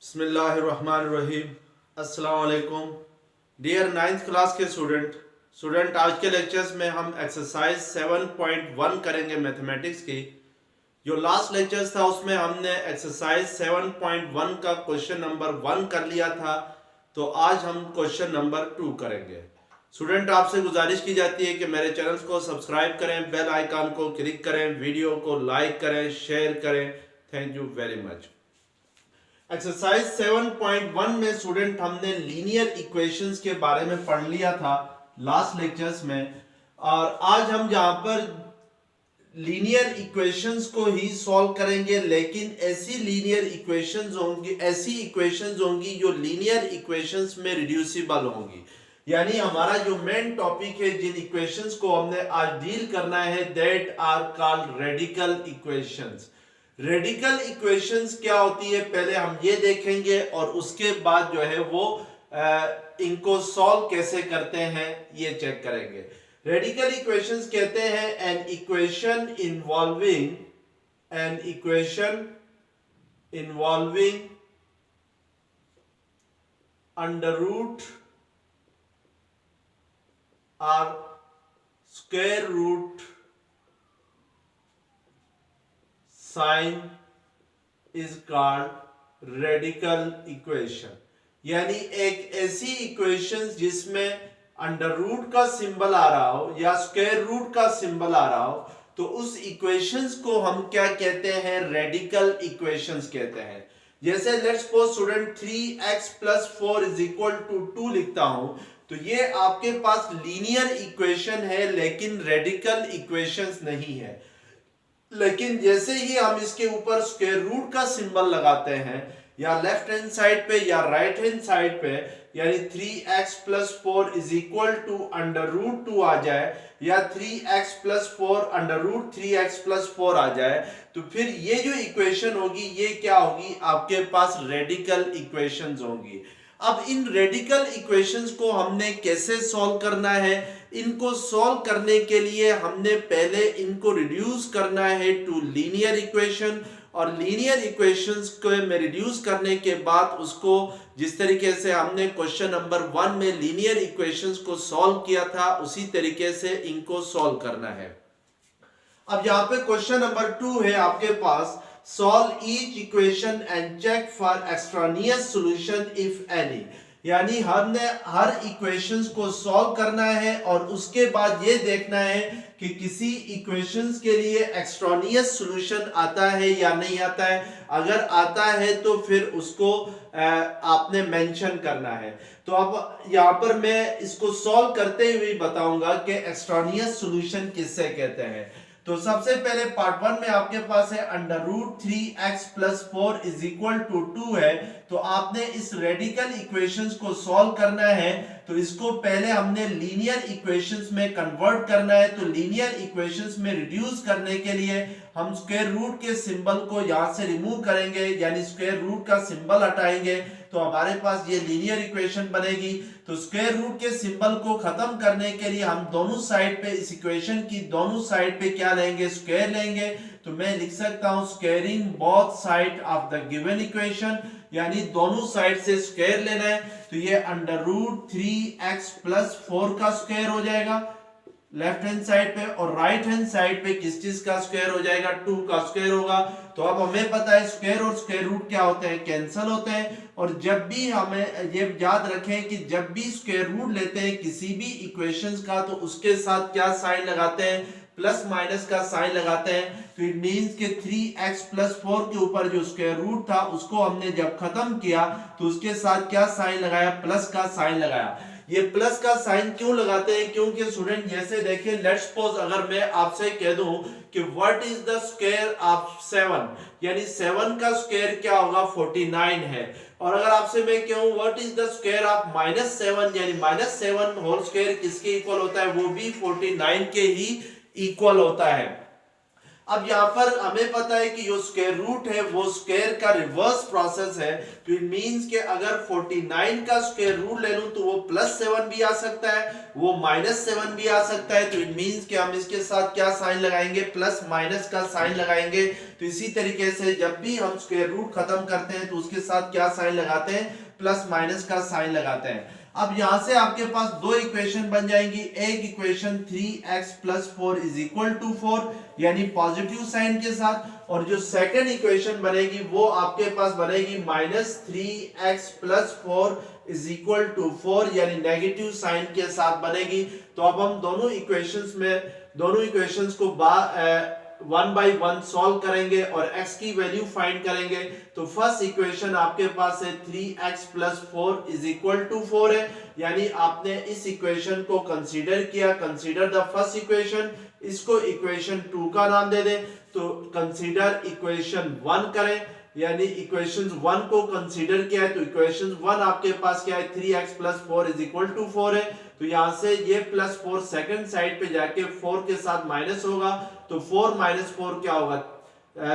बिस्मिल्लाहिर्रहमानिर्रहीम। अस्सलाम वालेकुम डियर 9th क्लास के स्टूडेंट आज के लेक्चर्स में हम एक्सरसाइज 7.1 करेंगे मैथमेटिक्स की। जो लास्ट लेक्चर्स था उसमें हमने एक्सरसाइज 7.1 का क्वेश्चन नंबर 1 कर लिया था, तो आज हम क्वेश्चन नंबर 2 करेंगे। स्टूडेंट आपसे गुजारिश की जाती है कि मेरे चैनल को सब्सक्राइब करें, बेल आइकन को क्लिक करें, वीडियो को लाइक करें, शेयर करें। Thank you very much. Exercise 7.1 में स्टूडेंट हमने लीनियर इक्वेशंस के बारे में पढ़ लिया था लास्ट लेक्चर्स में, और आज हम जहां पर लीनियर इक्वेशंस को ही सॉल्व करेंगे, लेकिन ऐसी लीनियर इक्वेशंस होंगी, ऐसी इक्वेशंस होंगी जो लीनियर इक्वेशंस में रिड्यूसिबल होंगी। यानी हमारा जो मेन टॉपिक है, जिन इक्वेशंस को हमने आज डील करना है, that are called radical equations. Radical equations क्या होती है पहले हम ये देखेंगे, और उसके बाद जो है वो इनको सॉल्व कैसे करते हैं ये चेक करेंगे। रेडिकल इक्वेशंस कहते हैं an equation involving under root और square root sign is called radical equation. यानी एक ऐसी इक्वेशन जिसमें अंडर रूट का सिंबल आ रहा हो या स्क्वायर रूट का सिंबल आ रहा हो, तो उस इक्वेशंस को हम क्या कहते हैं? रेडिकल इक्वेशंस कहते हैं। जैसे लेट्स सपोज स्टूडेंट 3x + 4 = 2 लिखता हूं, तो ये आपके पास लीनियर इक्वेशन है, लेकिन रेडिकल इक्वेशंस नहीं है। लेकिन जैसे ही हम इसके ऊपर स्क्वायर रूट का सिंबल लगाते हैं, या लेफ्ट हैंड साइड पे या राइट हैंड साइड पे, यानी 3x + 4 = √2 आ जाए, या 3x + 4 √3x + 4 आ जाए, तो फिर ये जो इक्वेशन होगी ये क्या होगी? आपके पास रेडिकल इक्वेशंस होंगी। अब इन रेडिकल इक्वेशंस को हमने कैसे सॉल्व करना है? इनको सॉल्व करने के लिए हमने पहले इनको रिड्यूस करना है टू लीनियर इक्वेशन, और लीनियर इक्वेशंस को में रिड्यूस करने के बाद उसको जिस तरीके से हमने क्वेश्चन नंबर 1 में लीनियर इक्वेशंस को सॉल्व किया था, उसी तरीके से इनको सॉल्व करना है। अब यहाँ पे क्वेश्चन नंबर 2 है आपके पास, solve each equation and check for extraneous solution if any. यानी हमने हर इक्वेशंस को सॉल्व करना है और उसके बाद ये देखना है कि किसी इक्वेशंस के लिए एक्सट्रानियस सॉल्यूशन आता है या नहीं आता है। अगर आता है तो फिर उसको आपने मेंशन करना है। तो अब यहाँ पर मैं इसको सॉल्व करते हुए बताऊंगा कि एक्सट्रानियस सॉल्यूशन किससे कहते हैं। तो सबसे पहले पार्ट 1 में आपके पास है √3x + 4 = 2 है, तो आपने इस रेडिकल इक्वेशंस को सॉल्व करना है। तो इसको पहले हमने लीनियर इक्वेशंस में कन्वर्ट करना है। तो लीनियर इक्वेशंस में रिड्यूस करने के लिए हम स्क्वायर रूट के सिंबल को यहां से रिमूव करेंगे, यानी स्क्वायर रूट का सिंबल हटाएंगे, तो हमारे पास ये लीनियर इक्वेशन बनेगी। तो स्क्वायर रूट के सिंबल को खत्म करने के लिए हम दोनों साइड पे, इस इक्वेशन की दोनों साइड पे क्या लेंगे? स्क्वायर लेंगे। तो मैं लिख सकता हूं squaring both side of the given equation, यानी दोनों साइड से स्क्वायर लेना है। तो ये √3x + 4 का स्क्वायर हो जाएगा लेफ्ट हैंड साइड पे, और राइट हैंड साइड पे किस चीज का स्क्वायर हो जाएगा? 2 का स्क्वायर होगा। तो अब हमें पता है स्क्वायर और स्क्वायर रूट क्या होते हैं? कैंसिल होते हैं। और जब भी हमें ये याद रखें कि जब भी स्क्वायर रूट लेते हैं किसी भी इक्वेशंस का, तो उसके साथ क्या साइन लगाते हैं? प्लस माइनस का साइन लगाते हैं। तो इट मींस कि 3x + 4 के ऊपर जो स्क्वायर रूट था उसको हमने जब खत्म किया तो उसके साथ क्या साइन लगाया? प्लस का साइन लगाया। ये प्लस का साइन क्यों लगाते हैं? क्योंकि स्टूडेंट जैसे देखिए, लेट्स सपोज अगर मैं आपसे कह दूं कि what is the square of 7, यानी 7 का स्क्वायर क्या होगा? 49 है। और अगर आपसे मैं कहूं what is the square of -7, यानी -7 होल स्क्वायर किसके इक्वल होता है? वो भी 49 के ही इक्वल होता है। अब यहाँ पर हमें पता है कि जो स्क्वायर रूट है वो स्क्वायर का रिवर्स प्रोसेस है, तो इट मींस कि अगर 49 का स्क्वायर रूट ले लूं तो वो +7 भी आ सकता है, वो -7 भी आ सकता है, तो इट मींस कि हम इसके साथ क्या साइन लगाएंगे, प्लस माइनस का साइन लगाएंगे। तो इसी तरीके से जब भी हम स्क्वायर रूट खत्म करते हैं तो उसके साथ क्या साइन लगाते हैं, प्लस माइनस का साइन लगाते हैं। अब यहां से आपके पास दो इक्वेशन बन जाएंगी, एक इक्वेशन 3x + 4 = 4 यानी पॉजिटिव साइन के साथ, और जो सेकंड इक्वेशन बनेगी वो आपके पास बनेगी -3x + 4 = 4 यानी नेगेटिव साइन के साथ बनेगी। तो अब हम दोनों इक्वेशंस को 1 by 1 सॉल्व करेंगे और x की वैल्यू फाइंड करेंगे। तो फर्स्ट इक्वेशन आपके पास है 3x + 4 = 4 है, यानी आपने इस इक्वेशन को कंसीडर किया, कंसीडर द फर्स्ट इक्वेशन, इसको इक्वेशन 2 का नाम दे दें। तो कंसीडर इक्वेशन 1 करें, यानी इक्वेशन 1 को कंसीडर किया है, तो इक्वेशन 1 आपके पास क्या है, 3x + 4 = 4 है। तो यहां से ये +4 सेकंड साइड पे जाके 4 के साथ माइनस होगा, तो 4 - 4 क्या होगा,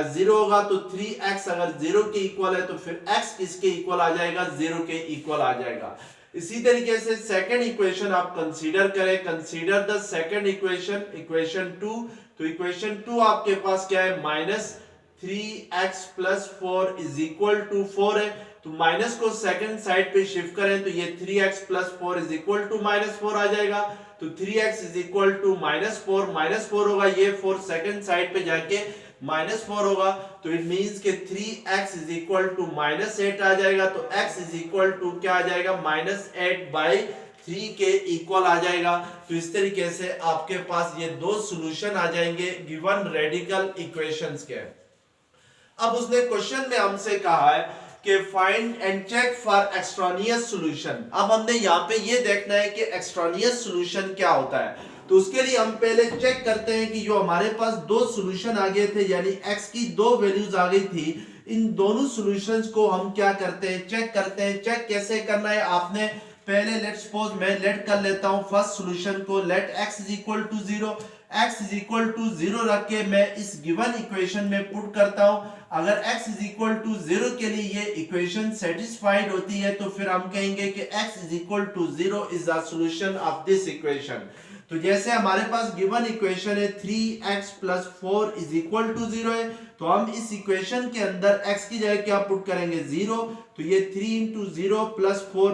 0 होगा। तो 3x अगर 0 के इक्वल है तो फिर x किसके इक्वल आ जाएगा, 0 के इक्वल आ जाएगा। इसी तरीके से सेकंड इक्वेशन आप कंसीडर करें, consider the second equation, equation 2। तो इक्वेशन 2 आपके पास क्या है, -3x + 4 = 4 है। तो माइनस को सेकंड साइड पे शिफ्ट करें तो ये 3x + 4 = -4 आ जाएगा। तो 3x = -4 होगा, ये 4 सेकंड साइड पे जाके -4 होगा, तो इट मींस के 3x = -8 आ जाएगा। तो x = क्या आ जाएगा, -8/3 के इक्वल आ जाएगा। तो इस तरीके से आपके पास ये दो सॉल्यूशन आ जाएंगे गिवन रेडिकल इक्वेशंस के। अब उसने क्वेश्चन में हमसे कहा है कि find and check for extraneous solution. अब हमने यहाँ पे ये देखना है कि एक्सट्रानियस सॉल्यूशन क्या होता है। तो उसके लिए हम पहले चेक करते हैं कि जो हमारे पास दो सॉल्यूशन आ गए थे, यानी x की दो वैल्यूज आ गई थी, इन दोनों सॉल्यूशंस को हम क्या करते हैं, चेक करते हैं। चेक कैसे करना है, आपने पहले लेट सपोज मैं लेट कर लेता हूं फर्स्ट सॉल्यूशन को, लेट x = 0, x = 0 रख के मैं इस गिवन इक्वेशन में पुट करता हूं। अगर x = 0 के लिए ये इक्वेशन सेटिस्फाइड होती है तो फिर हम कहेंगे कि x = 0 is the solution of this equation. तो जैसे हमारे पास गिवन इक्वेशन है 3x + 4 = 0 है, तो हम इस इक्वेशन के अंदर x की जगह क्या पुट करेंगे, 0। तो ये 3 × 0 + 4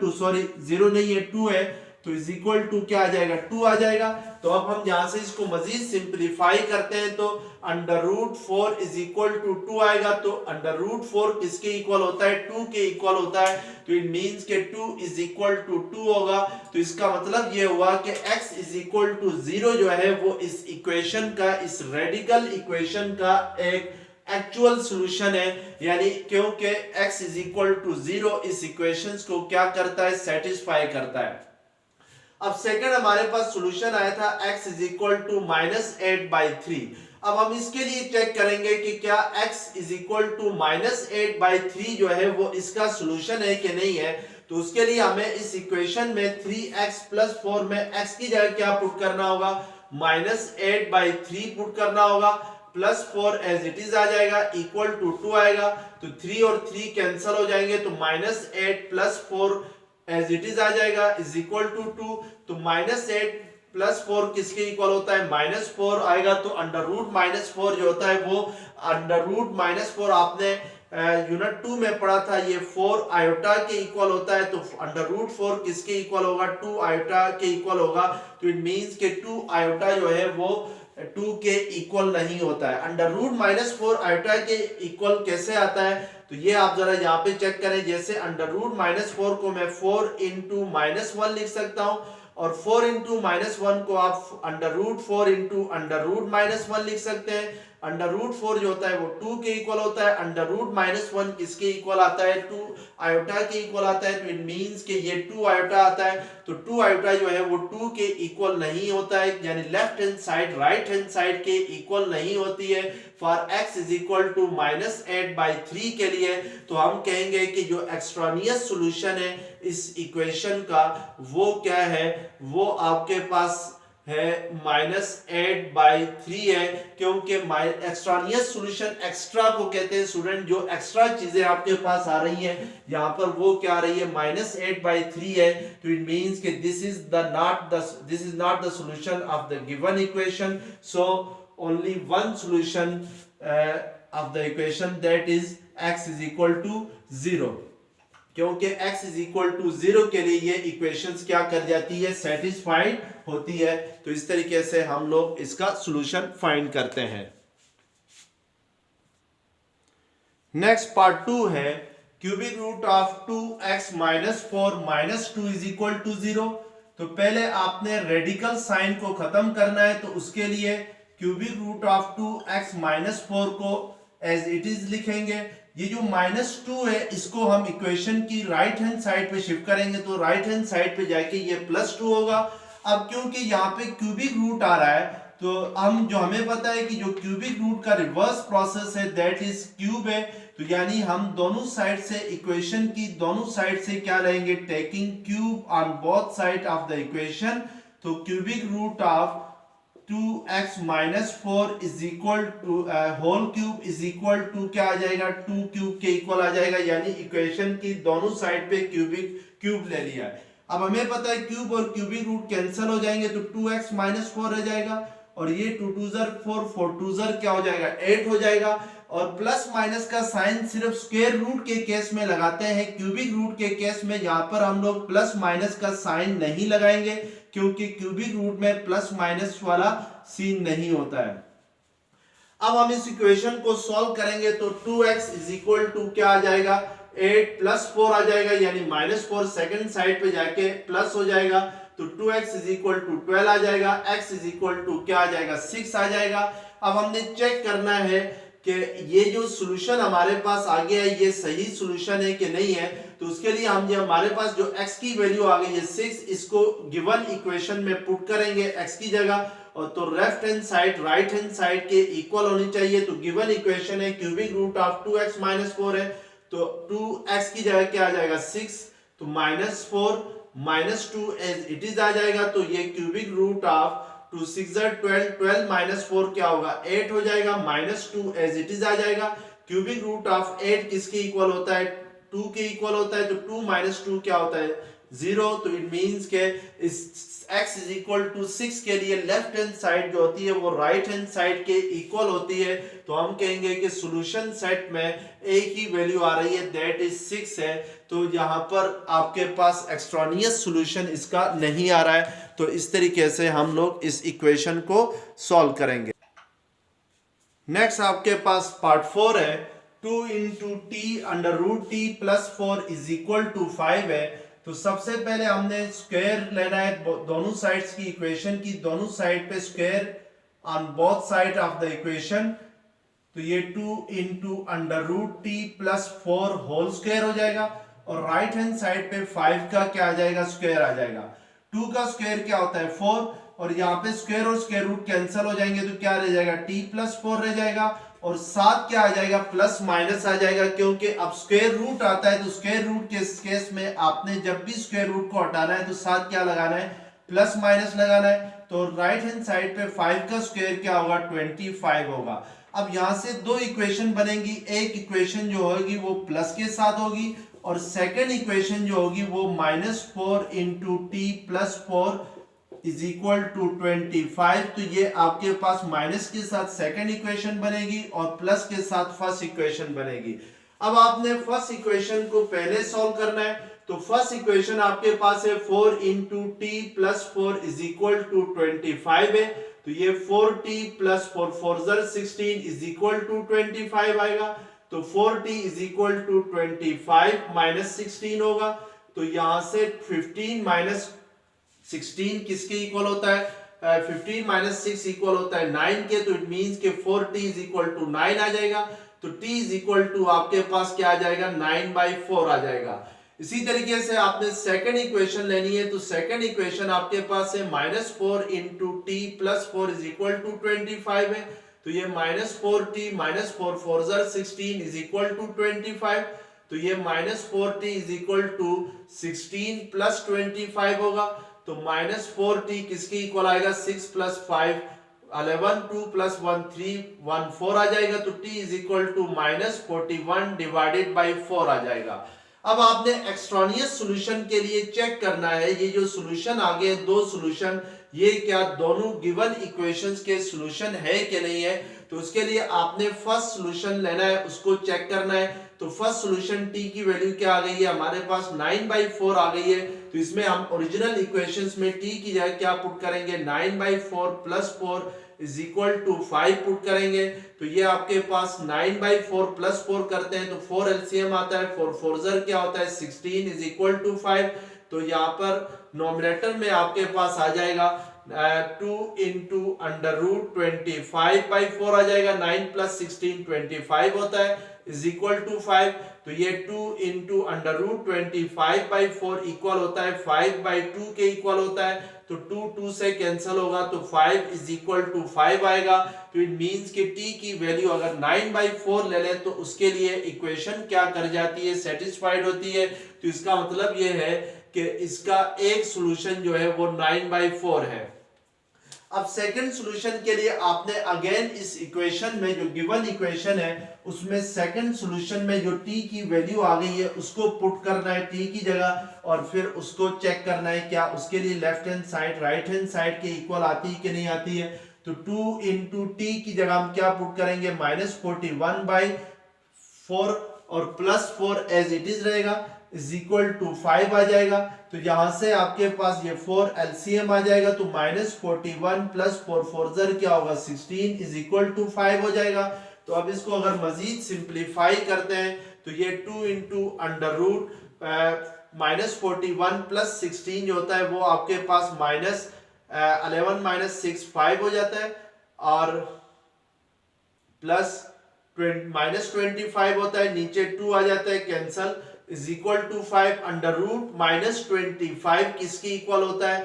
= सॉरी 0 नहीं है 2 है, तो = क्या आ जाएगा, 2 आ जाएगा। तो अब हम यहां से इसको मजीद सिंपलीफाई करते हैं तो √4 = 2 आएगा। तो √4 किसके इक्वल होता है, 2 के इक्वल होता है। तो इट मींस के 2 = 2 होगा। तो इसका मतलब ये हुआ कि x = 0 जो है वो इस इक्वेशन का, इस रेडिकल इक्वेशन का एक एक्चुअल सॉल्यूशन है, यानी क्योंकि x = 0 इस इक्वेशंस को क्या करता है, सेटिस्फाई करता है। अब सेकंड हमारे पास सॉल्यूशन आया था x = -8/3। अब हम इसके लिए चेक करेंगे कि क्या x = -8/3 जो है वो इसका सॉल्यूशन है कि नहीं है। तो उसके लिए हमें इस इक्वेशन में 3x + 4 में x की जगह क्या पुट करना होगा, -8/3 पुट करना होगा, +4 एज इट इज आ जाएगा, = 2 आएगा। तो 3 और 3 कैंसिल हो जाएंगे, तो -8 + 4 एज इट इज आ जाएगा, = 2। तो -8 + 4 किसके इक्वल होता है, -4 आएगा। तो √-4 जो होता है वो √-4 आपने यूनिट 2 में पढ़ा था, ये 4 आयोटा के इक्वल होता है। तो √4 किसके इक्वल होगा, 2 आयोटा के इक्वल होगा। तो इट मींस के 2 आयोटा जो है वो 2 के इक्वल नहीं होता है। √-4 आयोटा के इक्वल कैसे आता है, तो ये आप जरा यहाँ पे चेक करें। जैसे √-4 को मैं 4 × -1 लिख सकता हूँ, और 4 × -1 को आप √4 × √-1 लिख सकते हैं। √4 जो होता है वो 2 के इक्वल होता है, √-1 किसके इक्वल आता है, 2 आयोटा के इक्वल आता है। तो इट मींस कि ये 2 आयोटा आता है। तो 2 आयोटा जो है वो 2 के इक्वल नहीं होता है, यानी left hand side right hand side के इक्वल नहीं होती है। फॉर x = -8/3 के लिए तो हम कहेंगे कि जो एक्सट्रानियस सॉल्यूशन है इस इक्वेशन का वो क्या है, वो आपके पास है -8/3 है, क्योंकि एक्स्ट्रानियस सॉल्यूशन एक्स्ट्रा को कहते हैं स्टूडेंट, जो एक्स्ट्रा चीजें आपके पास आ रही हैं यहाँ पर वो क्या आ रही है -8/3 है। तो इट मींस कि this is not the solution of the given equation, so only one solution of the equation, that is x is equal to 0, क्योंकि x इज इक्वल टू 0 के लिए ये इक्वेशंस क्या कर जाती है, सेटिस्फाइड होती है। तो इस तरीके से हम लोग इसका सॉल्यूशन फाइंड करते हैं। नेक्स्ट पार्ट 2 है cubic root of 2x minus 4 minus 2 is equal to 0। तो पहले आपने रेडिकल साइन को खत्म करना है, तो उसके लिए cubic root of 2x minus 4 को एज इट इज लिखेंगे। ये जो -2 है इसको हम इक्वेशन की राइट हैंड साइड पे शिफ्ट करेंगे, तो राइट हैंड साइड पे जाके ये +2 होगा। अब क्योंकि यहाँ पे क्यूबिक रूट आ रहा है, तो हमें पता है कि जो क्यूबिक रूट का रिवर्स प्रोसेस है दैट इज क्यूब है। तो यानी हम दोनों साइड से इक्वेशन की दोनों साइड से क्या लेंगे, taking cube on both side of the equation. तो cubic root of 2x minus 4 is equal to whole cube is equal to क्या आ जाएगा, 2 क्यूब के इक्वल आ जाएगा। यानी इक्वेशन की दोनों साइड पे क्यूब ले लिया है। अब हमें पता है क्यूब और क्यूबिक रूट कैंसिल हो जाएंगे, तो 2x माइनस 4 रह जाएगा, और ये 2 2 4 4 2 क्या हो जाएगा, 8 हो जाएगा। और प्लस माइनस का साइन सिर्फ स्क्वायर रूट के केस में लगाते हैं, क्यूबिक रूट के केस में यहाँ पर हम लोग प्लस माइनस का साइन नहीं लगाएंगे, क्योंकि क्यूबिक रूट में प्लस माइनस वाला सीन नहीं होता है। अब हम इस इक्वेशन को सॉल्व करेंगे, तो 2x इज इक्वल टू क्या आ जाएगा, 8 + 4 आ जाएगा, यानी -4 सेकंड साइड पे जाके प्लस हो जाएगा। तो 2x इज इक्वल टू 12 आ जाएगा, x इज इक्वल टू क्या आ जाएगा, 6 आ जाएगा। अब हमने चेक करना है कि ये जो सॉल्यूशन हमारे पास आ गया है ये सही सॉल्यूशन है कि नहीं है। तो उसके लिए हम जो हमारे पास जो x की वैल्यू आ गई है 6, इसको गिवन इक्वेशन में पुट करेंगे x की जगह, और तो left hand side right hand side के इक्वल होनी चाहिए। तो गिवन इक्वेशन है cubic root of 2x minus 4 है, तो 2x की जगह क्या आ जाएगा 6, तो -4 -2 एज इट इज आ जाएगा। तो ये क्यूबिक रूट ऑफ 2 6 12 12 -4 क्या होगा, 8 हो जाएगा, -2 एज इट इज आ जाएगा। क्यूबिक रूट ऑफ 8 किसके इक्वल होता है, 2 के इक्वल होता है, तो 2 - 2 क्या होता है, 0। तो इट मींस के इस x इज इक्वल टू 6 के लिए लेफ्ट हैंड साइड जो होती है वो राइट हैंड साइड के इक्वल होती है। तो हम कहेंगे कि सॉल्यूशन सेट में एक ही वैल्यू आ रही है, दैट इज 6 है। तो यहाँ पर आपके पास एक्स्ट्रानियस सॉल्यूशन इसका नहीं आ रहा है। तो इस तरीके से हम लोग इस इक्वेशन को सॉल्व करेंगे। नेक्स्ट आपके पास पार्ट 4 है, 2 × t √t + 4 is equal to 5 है। तो सबसे पहले हमने स्क्वायर लेना है दोनों साइड्स की इक्वेशन की, दोनों साइड पे square on both side of the equation. तो ये 2 × √t + 4 होल स्क्वायर हो जाएगा, और राइट हैंड साइड पे 5 का क्या आ जाएगा, स्क्वायर आ जाएगा। 2 का स्क्वायर क्या होता है 4, और यहाँ पे स्क्वायर और स्क्वायर रूट कैंसिल हो जाएंगे, तो क्या रह जाएगा, t + 4 रह जाएगा, और 7 क्या आ जाएगा, प्लस माइनस आ जाएगा, क्योंकि अब स्क्वायर रूट आता है। तो स्क्वायर रूट के केस में आपने जब भी स्क्वायर रूट को हटाना है तो साथ क्या लगाना है, प्लस माइनस लगाना है। तो राइट हैंड साइड पे 5 का स्क्वायर क्या होगा, 25 होगा। अब यहां से दो इक्वेशन बनेंगी, एक इक्वेशन जो होगी वो प्लस के साथ होगी, और सेकेंड इक्वेशन जो होगी वो -4 × t + 4 इज इक्वल टू 25। तो ये आपके पास माइनस के साथ सेकंड इक्वेशन बनेगी और प्लस के साथ फर्स्ट इक्वेशन बनेगी। अब आपने फर्स्ट इक्वेशन को पहले सॉल्व करना है। तो फर्स्ट इक्वेशन आपके पास है 4 × t + 4 इज इक्वल टू 25 है। तो ये 4t + 4 4 16 इज इक्वल टू 25 आएगा। तो 4t इज इक्वल टू 25 - 16 होगा। तो यहां से 15 - 16 किसके इक्वल होता है, 15 - 6 इक्वल होता है 9 के। तो इट मींस के 4t इज इक्वल टू 9 आ जाएगा। तो t इज इक्वल टू आपके पास क्या आ जाएगा, 9/4 आ जाएगा। इसी तरीके से आपने सेकंड इक्वेशन लेनी है। तो सेकंड इक्वेशन आपके पास है -4 × t + 4 इज इक्वल टू 25 है। तो ये -4t - 4 4 16 इज इक्वल टू 25। तो ये -4t इज इक्वल टू 16 + 25 होगा। तो -4t किसके इक्वल आएगा, 6 + 5 11, 2 + 1 3 1 4 आ जाएगा। तो t is equal to -41 divided by 4 आ जाएगा। अब आपने एक्सट्रानियस सॉल्यूशन के लिए चेक करना है, ये जो सॉल्यूशन आगे है, दो सॉल्यूशन, ये क्या दोनों गिवन इक्वेशंस के सॉल्यूशन है कि नहीं है। तो उसके लिए आपने फर्स्ट सॉल्यूशन लेना है, उसको चेक करना है। तो फर्स्ट सॉल्यूशन t की वैल्यू क्या आ गई है हमारे पास, 9/4 आ गई है। तो इसमें हम ओरिजिनल इक्वेशंस में t की जगह क्या पुट करेंगे, 9/4 + 4 इज इक्वल टू 5 पुट करेंगे। तो ये आपके पास 9/4 + 4 करते हैं तो 4 एलसीएम आता है, 4 4 ज़र क्या होता है 16 इज इक्वल टू 5। तो यहाँ पर नॉमिनेटर में आपके पास आ जाएगा 2 × √25/4 आ जाएगा। 9 + 16 25 होता है इज इक्वल टू 5। तो ये 2 × √25/4 इक्वल होता है 5/2 के इक्वल होता है। तो 2 2 से कैंसिल होगा तो 5 इज इक्वल टू 5 आएगा। तो इट मींस कि t की वैल्यू अगर 9/4 ले लें तो उसके लिए इक्वेशन क्या कर जाती है, सेटिस्फाइड होती है। तो इसका मतलब ये है कि इसका एक सॉल्यूशन जो है वो 9/4 है। अब सेकंड सॉल्यूशन के लिए आपने अगेन इस इक्वेशन में जो गिवन इक्वेशन है उसमें सेकंड सॉल्यूशन में जो t की वैल्यू आ गई है उसको पुट करना है t की जगह, और फिर उसको चेक करना है क्या उसके लिए left hand side right hand side के इक्वल आती है कि नहीं आती है। तो 2 × t की जगह हम क्या पुट करेंगे, -41/4 और +4 एज इट इज रहेगा इज इक्वल टू 5 आ जाएगा। तो यहां से आपके पास ये 4 एलसीएम आ जाएगा। तो -41 + 4 4 ज़र क्या होगा 16 इज इक्वल टू 5 हो जाएगा। तो अब इसको अगर मजीद सिंप्लीफाई करते हैं तो ये 2 × -41 + 16 जो होता है वो आपके पास -11 - 6 5 हो जाता है, और प्लस -25 होता है, नीचे 2 आ जाता है कैंसल इज इक्वल टू 5 √- 25 किसके इक्वल होता है,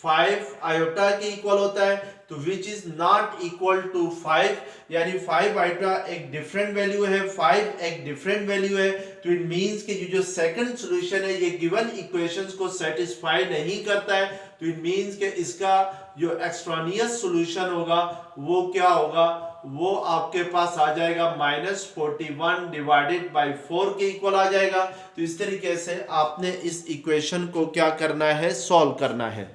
5 आयोटा के इक्वल होता है। तो which is not equal to 5, यानी 5 आयोटा एक डिफरेंट वैल्यू है, 5 एक डिफरेंट वैल्यू है। तो इट मींस कि जो सेकंड सॉल्यूशन है ये गिवन इक्वेशंस को सेटिस्फाई नहीं करता है। तो इट मींस कि इसका जो एक्सट्रानियस सॉल्यूशन होगा वो क्या होगा, वो आपके पास आ जाएगा -41 डिवाइडेड बाई 4 के इक्वल आ जाएगा। तो इस तरीके से आपने इस इक्वेशन को क्या करना है, सॉल्व करना है।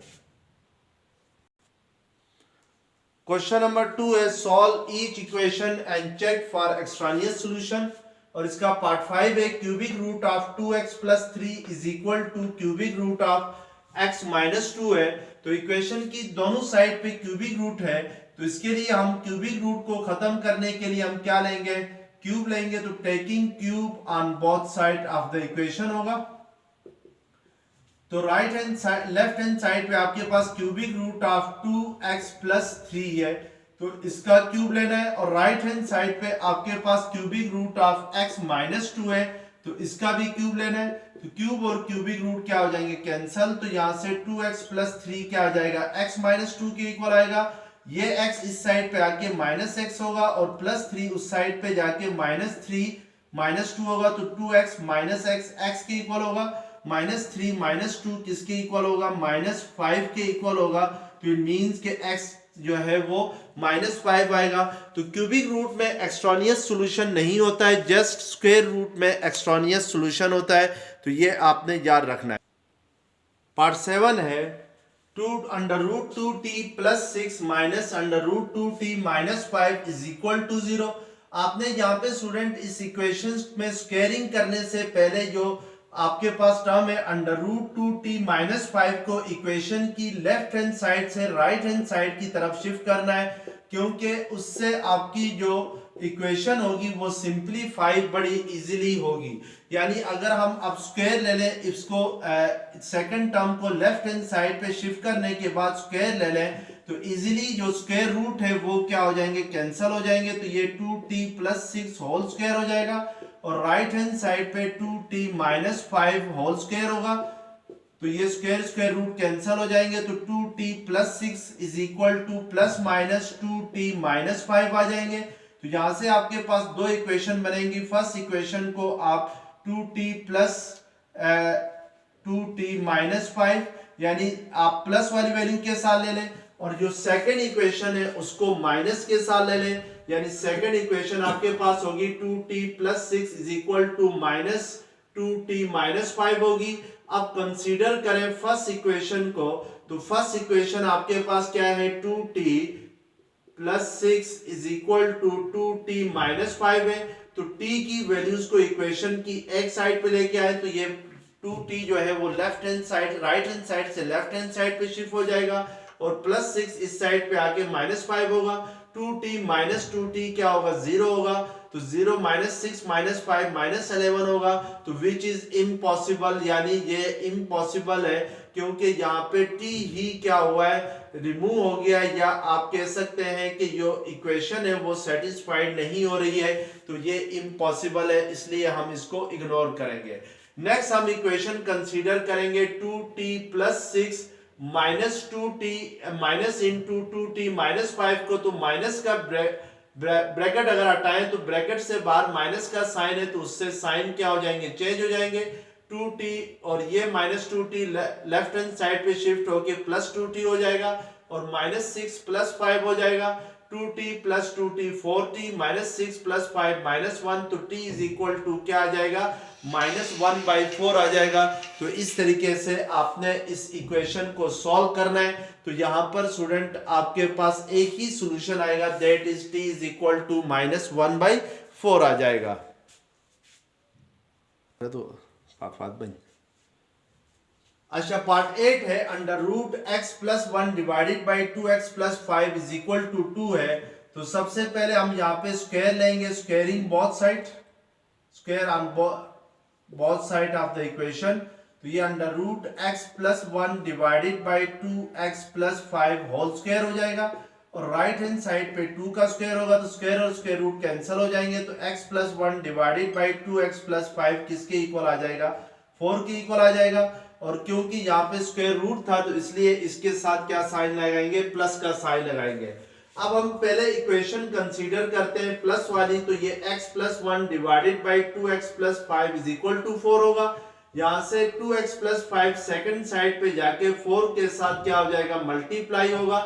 क्वेश्चन नंबर 2 है solve each equation and check for extraneous solution, और इसका पार्ट 5 है cubic root of 2x + 3 is equal to cubic root of x - 2 है। तो इक्वेशन की दोनों साइड पे क्यूबिक रूट है, तो इसके लिए हम क्यूबिक रूट को खत्म करने के लिए हम क्या लेंगे, क्यूब लेंगे। तो taking cube on both side of the equation होगा। तो right hand side left hand side पे आपके पास क्यूबिक रूट ऑफ 2x + 3 है, तो इसका क्यूब लेना है, और राइट हैंड साइड पे आपके पास क्यूबिक रूट ऑफ x - 2 है, तो इसका भी क्यूब लेना है। तो क्यूब और क्यूबिक रूट क्या हो जाएंगे, कैंसल। तो यहां से 2x + 3 क्या आ जाएगा, x - 2 के इक्वल आएगा। ये x इस साइड पे आके -x होगा, और +3 उस साइड पे जाके -3 - 2 होगा। तो 2x - x x के इक्वल होगा, -3 - 2 किसके इक्वल होगा, -5 के इक्वल होगा। तो इट मींस के x जो है वो -5 आएगा। तो क्यूबिक रूट में एक्सट्रानियस सॉल्यूशन नहीं होता है, जस्ट स्क्वायर रूट में एक्सट्रानियस सॉल्यूशन होता है। तो ये आपने याद रखना है। पार्ट 7 है 2 √ 2t + 6 - √2t - 5 is equal to 0। आपने यहाँ पे स्टूडेंट इस इक्वेशन में स्क्वायरिंग करने से पहले जो आपके पास टर्म है √2t - 5 को इक्वेशन की लेफ्ट हैंड साइड से राइट हैंड साइड की तरफ शिफ्ट करना है, क्योंकि उससे आपकी जो इक्वेशन होगी वो सिंपलीफाई बड़ी इजीली होगी। यानी अगर हम अब स्क्वायर ले लें, इसको सेकंड टर्म को लेफ्ट हैंड साइड पे शिफ्ट करने के बाद स्क्वायर ले लें, तो इजीली जो स्क्वायर रूट है वो क्या हो जाएंगे, कैंसिल हो जाएंगे। तो ये 2t + 6 होल स्क्वायर हो जाएगा, और राइट हैंड साइड पे 2t - 5 होल स्क्वायर होगा। तो ये स्क्वायर स्क्वायर रूट कैंसिल हो जाएंगे। तो 2t + 6 is equal to ±2t - 5 आ जाएंगे। तो यहां से आपके पास दो इक्वेशन बनेंगी। फर्स्ट इक्वेशन को आप 2t + 5 यानी आप प्लस वाली वैल्यू के साथ ले लें, और जो सेकंड इक्वेशन है उसको माइनस के साथ ले लें, यानी सेकंड इक्वेशन आपके पास होगी 2t plus 6 is equal to minus 2t minus 5 होगी। अब कंसीडर करें फर्स्ट इक्वेशन को, तो फर्स्ट इक्वेशन आपके पास क्या है, 2t plus 6 is equal to 2t minus 5 है। तो t की वैल्यूज को इक्वेशन की एक साइड पे लेके आए, तो ये 2t जो है वो left hand side, right hand side से लेफ्ट हैंड साइड पे शिफ्ट हो जाएगा, और प्लस 6 इस साइड पे आके माइनस 5 होगा। 2t माइनस 2t क्या होगा, 0 होगा। तो 0 माइनस 6 माइनस 5 माइनस 11 होगा। तो विच इज इम्पॉसिबल, यानी ये इम्पॉसिबल है, क्योंकि यहाँ पे t ही क्या हुआ है, रिमूव हो गया, या आप कह सकते हैं कि जो इक्वेशन है वो सेटिस्फाइड नहीं हो रही है, तो ये इम्पॉसिबल है, इसलिए हम इसको इग्नोर करेंगे। नेक्स्ट हम इक्वेशन कंसीडर करेंगे 2t plus 6 minus 2t minus into 2t minus 5 को, तो माइनस का ब्रैकेट अगर हटाएं तो ब्रैकेट से बाहर माइनस का साइन है, तो उससे साइन क्या हो जाएंगे, चेंज हो जाएंगे। 2t और ये minus 2t left hand side पे शिफ्ट होके प्लस 2t हो जाएगा, और माइनस 6 प्लस 5 हो जाएगा। 2t plus 2t 4t minus 6 plus 5 minus 1, तो t इज इक्वल टू क्या आ जाएगा, माइनस 1/4 आ जाएगा। तो इस तरीके से आपने इस इक्वेशन को सॉल्व करना है। तो यहां पर स्टूडेंट आपके पास एक ही सॉल्यूशन आएगा, that is t is equal to minus 1/4 आ जाएगा। तो बन अच्छा, पार्ट 8 है, under root x plus 1 divided by 2x plus 5 is equal to 2 है। तो सबसे पहले हम यहाँ पे स्क्वायर लेंगे, squaring both side, square on both side of the equation. तो ये under root x plus 1 divided by 2x plus 5 whole square हो जाएगा, और राइट हैंड साइड पे 2 का स्क्वायर होगा, तो स्क्वायर और स्क्वायर रूट कैंसिल हो जाएंगे। तो x plus 1 divided by 2x plus 5 किसके इक्वल आ जाएगा, 4 के इक्वल आ जाएगा। और क्योंकि यहाँ पे स्क्वायर रूट था, तो इसलिए इसके साथ क्या साइन लगाएंगे, प्लस का साइन लगाएंगे। अब हम पहले इक्वेशन कंसीडर करते हैं प्लस वाली, तो ये x plus 1 divided by 2x plus 5 is equal to 4 होगा। यहां से 2x प्लस 5 सेकंड साइड पे जाके 4 के साथ क्या हो जाएगा, मल्टीप्लाई होगा।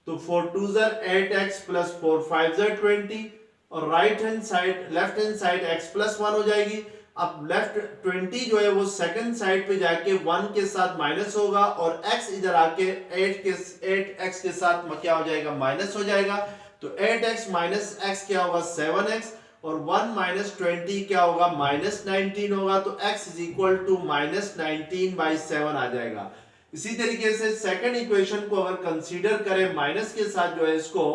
तो 4 2 8x प्लस 4 5 20, और right hand side, left hand side x plus 1 हो जाएगी। अब लेफ्ट 20 जो है वो सेकंड साइड पे जाके 1 के साथ माइनस होगा, और x इधर आके 8x के साथ क्या हो जाएगा, माइनस हो जाएगा। तो 8x माइनस x क्या होगा, 7x, और 1 माइनस 20 क्या होगा, माइनस 19 होगा। तो x is equal to minus 19/7 आ जाएगा। इसी तरीके से सेकंड इक्वेशन को अगर कंसीडर करें माइनस के साथ जो है इसको,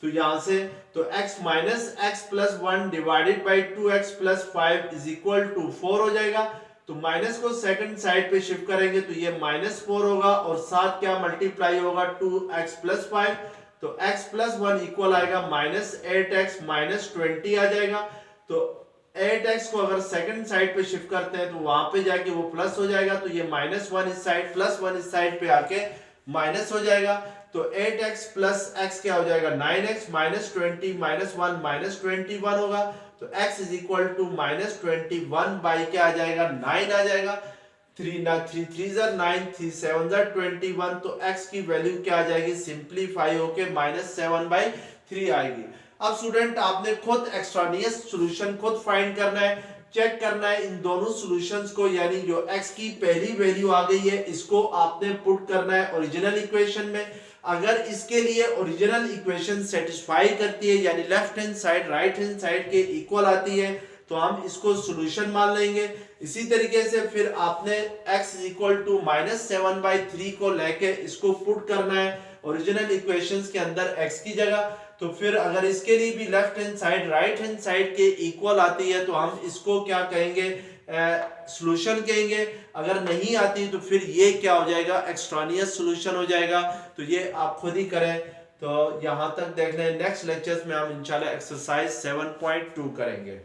तो यहां से तो x minus x plus 1 divided by 2x plus 5 is equal to 4 हो जाएगा। तो माइनस को सेकंड साइड पे शिफ्ट करेंगे, तो ये माइनस 4 होगा, और साथ क्या मल्टीप्लाई होगा, 2x प्लस 5। तो x प्लस 1 इक्वल आएगा माइनस 8x माइनस 20 आ जाएगा। तो 8x को अगर सेकंड साइड पे शिफ्ट करते हैं, तो वहां पे जाके वो प्लस हो जाएगा। तो ये माइनस 1 इस साइड, प्लस 1 इस साइड पे आके माइनस हो जाएगा। तो 8x प्लस x क्या हो जाएगा, 9x माइनस 20 माइनस 1 माइनस 21 होगा। तो x is equal to minus 21 by क्या आ जाएगा, 9 आ जाएगा। 3 3 9, 3 7 21। तो x की वैल्यू क्या आ जाएगी, सिंप्लीफाई होके माइनस 7/3 आएगी। अब स्टूडेंट आपने खुद एक्सट्रानियस सॉल्यूशन खुद फाइंड करना है, चेक करना है इन दोनों सॉल्यूशंस को, यानी जो x की पहली वैल्यू आ गई है इसको आपने पुट करना है ओरिजिनल इक्वेशन में। अगर इसके लिए ओरिजिनल इक्वेशन सेटिस्फाई करती है, यानी left hand side right hand side के इक्वल आती है, तो हम इसको सॉल्यूशन मान लेंगे। इसी तरीके से फिर आपने x इक्वल टू माइनस 7/3 को लेके इसको पुट करना है ओरिजिनल इक्वेशंस के अंदर x की जगह। तो फिर अगर इसके लिए भी left hand side right hand side के इक्वल आती है, तो हम इसको क्या कहेंगे, सॉल्यूशन कहेंगे। अगर नहीं आती तो फिर ये क्या हो जाएगा, एक्सट्रानियस सॉल्यूशन हो जाएगा। तो ये आप खुद ही करें। तो यहां तक देख लें, नेक्स्ट लेक्चर्स में हम इंशाल्लाह एक्सरसाइज 7.2 करेंगे।